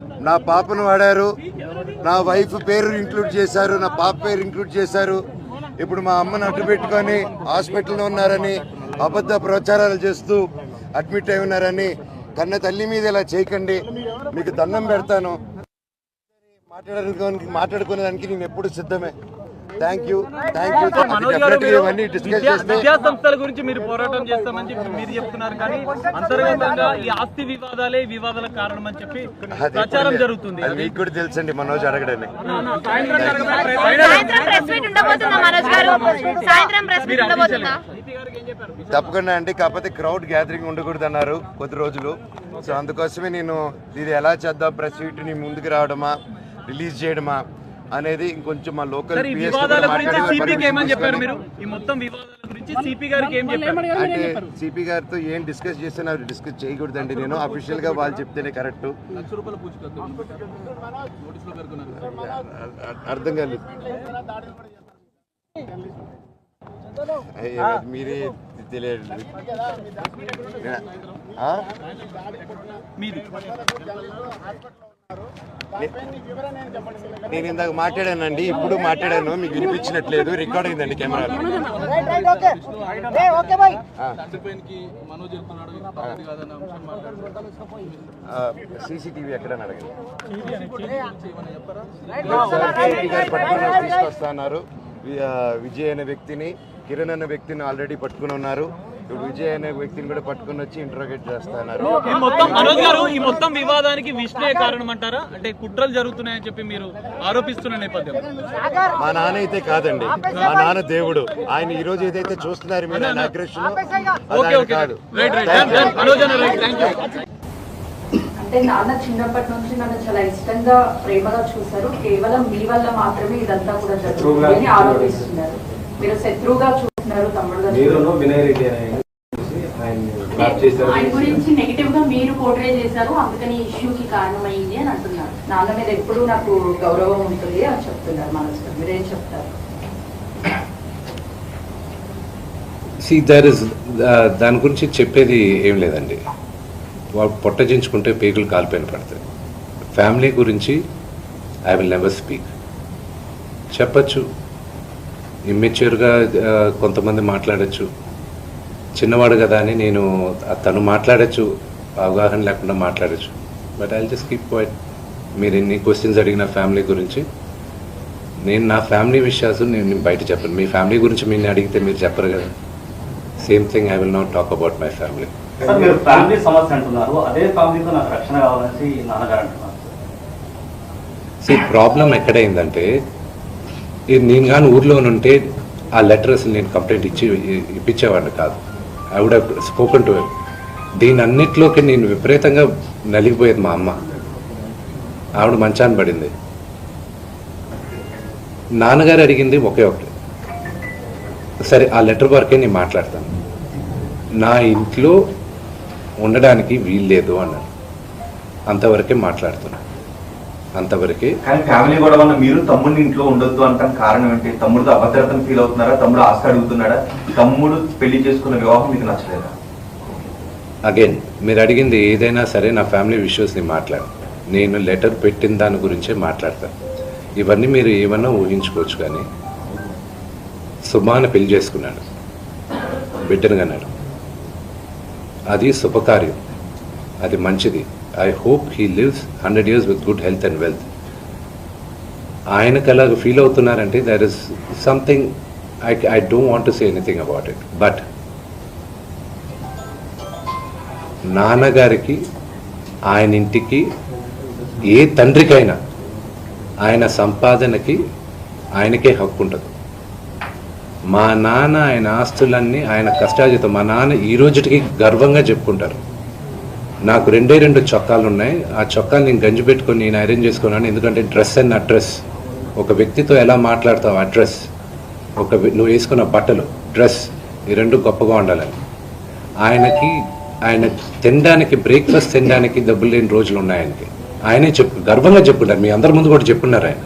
నా పాపను వాడారు, నా వైఫ్ పేరు ఇంక్లూడ్ చేశారు, నా పాప పేరు ఇంక్లూడ్ చేశారు. ఇప్పుడు మా అమ్మను అడ్డు పెట్టుకొని హాస్పిటల్లో ఉన్నారని అబద్ధ ప్రచారాలు చేస్తూ అడ్మిట్ అయి ఉన్నారని కన్న తల్లి మీద ఇలా చేయకండి, మీకు దండం పెడతాను. మాట్లాడుకునేదానికి నేను ఎప్పుడు సిద్ధమే. Thank you. ఇవన్నీ డిస్కస్ చేస్తే విద్యా సంస్థల గురించి మీరు పోరాటం చేస్తామని చెప్పి మీరు చెప్తున్నారు, కానీ అంతర్గతంగా ఈ ఆస్తి వివాదాలే వివాదాలకు కారణం అని చెప్పి ప్రచారం జరుగుతుంది. అది మీకు కూడా తెలుసండి, మనోజ్ అడగడని. తప్పకుండా అండి, కాకపోతే క్రౌడ్ గ్యాదరింగ్ ఉండకూడదు అన్నారు కొద్ది రోజులు. సో అందుకోసమే నేను ఇది ఎలా చేద్దాం, ప్రెస్ మీట్ ని ముందుకు రావడమా రిలీజ్ చేయడమా అనేది ఇంకొంచెం మా లోకల్ అంటే సిపి గారితో ఏం డిస్కస్ చేస్తే డిస్కస్ చేయకూడదండి. నేను అఫీషియల్ గా వాళ్ళు చెప్తేనే కరెక్ట్. అర్థం కాలేదు, మీరే తెలియదు. నేను ఇందాక మాట్లాడానండి, ఇప్పుడు మాట్లాడాను, మీకు వినిపించినట్లేదు. రికార్డ్ అయిందండి కెమెరాలో. సీసీటీవీ ఎక్కడ అడగండి. తీసుకొస్తున్నారు. విజయ్ అనే వ్యక్తిని, కిరణ్ అనే వ్యక్తిని ఆల్రెడీ పట్టుకుని ఉన్నారు. ఇప్పుడు విజయ్ అనే వ్యక్తిని కూడా పట్టుకుని వచ్చి ఇంట్రోగేట్ చేస్తున్నారు. ఈ మొత్తం వివాదానికి విష్ణుయే కారణం అంటారా? అంటే కుట్రలు జరుగుతున్నాయని చెప్పి మీరు ఆరోపిస్తున్న నేపథ్యం. మా నాన్న అయితే కాదండి, మా నాన్న దేవుడు. ఆయన ఈ రోజు ఏదైతే చూస్తున్నారు మీరు ఆయన అగ్రెషన్ కాదు. అంటే నాన్న చిన్నప్పటి నుంచి నన్ను చాలా ఇష్టంగా ప్రేమగా చూశారు. కేవలం మీ వల్ల మాత్రమే ఇదంతా కూడా జరుగుతుంది అని ఆరోపిస్తున్నారు. మీరు శత్రువుగా చూస్తున్నారు తమ్ముడుగా. ఆయన గురించి నెగిటివ్ గా మీరు పోర్ట్రే చేశారు, అందుకని ఇష్యూకి కారణమైంది అని అంటున్నారు. నాన్న మీద ఎప్పుడు నాకు గౌరవం ఉంటుంది అని చెప్తున్నారు. మనసులో మీరేం చెప్తారు? దాని గురించి చెప్పేది ఏం లేదండి. వాళ్ళు పొట్టజించుకుంటే పేగులు కాలిపోయిన పడతాయి. ఫ్యామిలీ గురించి ఐ విల్ నెవర్ స్పీక్. చెప్పచ్చు, ఇమ్మెచ్యూర్గా కొంతమంది మాట్లాడచ్చు, చిన్నవాడు కదా అని నేను తను మాట్లాడచ్చు, అవగాహన లేకుండా మాట్లాడచ్చు. But I just keep quiet. మీరు ఎన్ని క్వశ్చన్స్ అడిగిన ఫ్యామిలీ గురించి, నేను నా ఫ్యామిలీ విషయాలు నేను బయట చెప్పను. మీ ఫ్యామిలీ గురించి మీరు అడిగితే మీరు చెప్పరు కదా. Same thing I will not talk about my family. మీరు ఫ్యామిలీ సమస్య అంటున్నారు, అదే ఫ్యామిలీతో నాకు రక్షణ కావాలని నాన్నగారు అంటున్నారు. ప్రాబ్లం ఎక్కడైందంటే, నేను కానీ ఊర్లో ఉంటే ఆ లెటర్స్ నేను కంప్లైంట్ ఇప్పించేవాడిని కాదు. I would have spoken to him. దీని అన్నిట్లోకి నేను విపరీతంగా నలిగిపోయేది. మా అమ్మ, ఆవిడ మంచాన్ని పడింది. నాన్నగారు అడిగింది ఒకే ఒకటి, సరే ఆ లెటర్ వరకే నేను మాట్లాడతాను, నా ఇంట్లో ఉండడానికి వీల్లేదు అన్నారు. అంతవరకే మాట్లాడుతున్నాను, అంతవరకే. కానీ ఫ్యామిలీ గొడవ మీరు తమ్ముడిని ఇంట్లో ఉండొద్దు అంటాం కారణం ఏంటి? తమ్ముడితో అభద్రతను ఫీల్ అవుతున్నారా? తమ్ముడు ఆస్తి అడుగుతున్నాడా? తమ్ముడు పెళ్లి చేసుకున్న వివాహం మీకు నచ్చలేదా? అగైన్ మీరు అడిగింది ఏదైనా సరే నా ఫ్యామిలీ విషయస్ని మాట్లాడు. నేను లెటర్ పెట్టిన దాని గురించే మాట్లాడతాను. ఇవన్నీ మీరు ఏమన్నా ఊహించుకోవచ్చు. కానీ సుమాన పెళ్లి చేసుకున్నాడు, బిడ్డను కన్నాడు. అది శుభకార్యం, అది మంచిది. I hope he lives 100 years with good health and wealth. ఆయనకు అలాగ ఫీల్ అవుతున్నారంటే there is something I don't want to say anything about it. But నాన్నగారికి, ఆయన ఇంటికి, ఏ తండ్రికైనా ఆయన సంపాదనకి ఆయనకే హక్కు ఉంటుంది. మా నాన్న ఆయన ఆస్తులన్నీ ఆయన కష్టార్జితం. మా నాన్న ఈ రోజుకి గర్వంగా చెప్పుకుంటారు. నాకు 2 చొక్కాలు ఉన్నాయి, ఆ చొక్కాలు నేను గంజి పెట్టుకొని నేను అరేంజ్ చేసుకున్నాను. ఎందుకంటే డ్రెస్ అండ్ అడ్రస్, ఒక వ్యక్తితో ఎలా మాట్లాడతావు అడ్రస్, నువ్వు వేసుకున్న బట్టలు, డ్రెస్, ఈ 2 గొప్పగా ఉండాలని. ఆయన తినడానికి, బ్రేక్ఫాస్ట్ తినడానికి డబ్బులు లేని రోజులు ఉన్నాయి ఆయనకి. ఆయనే గర్వంగా చెప్పుకుంటారు, మీ అందరి ముందు కూడా చెప్పున్నారు. ఆయన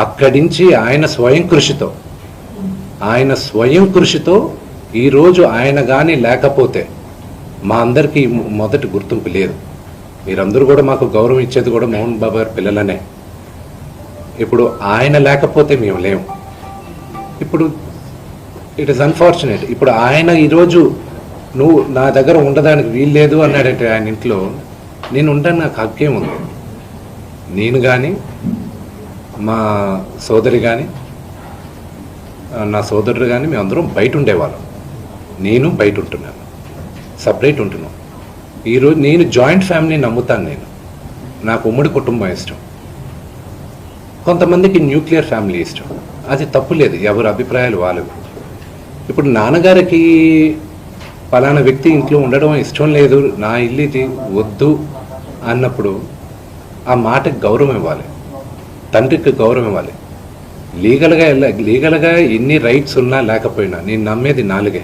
అక్కడి నుంచి ఆయన స్వయం కృషితో ఈరోజు ఆయన కానీ లేకపోతే మా అందరికీ మొదటి గుర్తింపు లేదు. మీరందరూ కూడా మాకు గౌరవం ఇచ్చేది కూడా మోహన్ బాబు గారి పిల్లలనే. ఇప్పుడు ఆయన లేకపోతే మేము లేము. ఇప్పుడు ఇట్ ఈస్ అన్ఫార్చునేట్. ఇప్పుడు ఆయన ఈరోజు నువ్వు నా దగ్గర ఉండడానికి వీలు లేదు అన్నాడంటే ఆయన ఇంట్లో, నేను ఉంటాను, నాకు హక్కేం ఉంది. నేను కానీ మా సోదరి కానీ నా సోదరుడు కానీ మేమందరం బయట ఉండేవాళ్ళం. నేను బయట ఉంటున్నాను, సపరేట్ ఉంటున్నాను. ఈరోజు నేను జాయింట్ ఫ్యామిలీ నమ్ముతాను. నాకు ఉమ్మడి కుటుంబం ఇష్టం, కొంతమందికి న్యూక్లియర్ ఫ్యామిలీ ఇష్టం. అది తప్పు లేదు, ఎవరి అభిప్రాయాలు వాళ్ళవి. ఇప్పుడు నాన్నగారికి పలానా వ్యక్తి ఇంట్లో ఉండడం ఇష్టం లేదు, నా ఇల్లు ఇది వద్దు అన్నప్పుడు ఆ మాటకి గౌరవం ఇవ్వాలి, తండ్రికి గౌరవం ఇవ్వాలి. లీగల్గా ఎన్ని రైట్స్ ఉన్నా లేకపోయినా నేను నమ్మేది 4: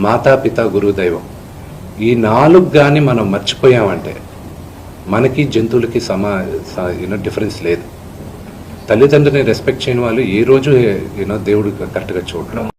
మాతా, పిత, గురువు, దైవం. ఈ 4 కానీ మనం మర్చిపోయామంటే మనకి జంతువులకి డిఫరెన్స్ లేదు. తల్లిదండ్రులని రెస్పెక్ట్ చేయని వాళ్ళు ఏ రోజు దేవుడు కరెక్ట్గా చూడడం.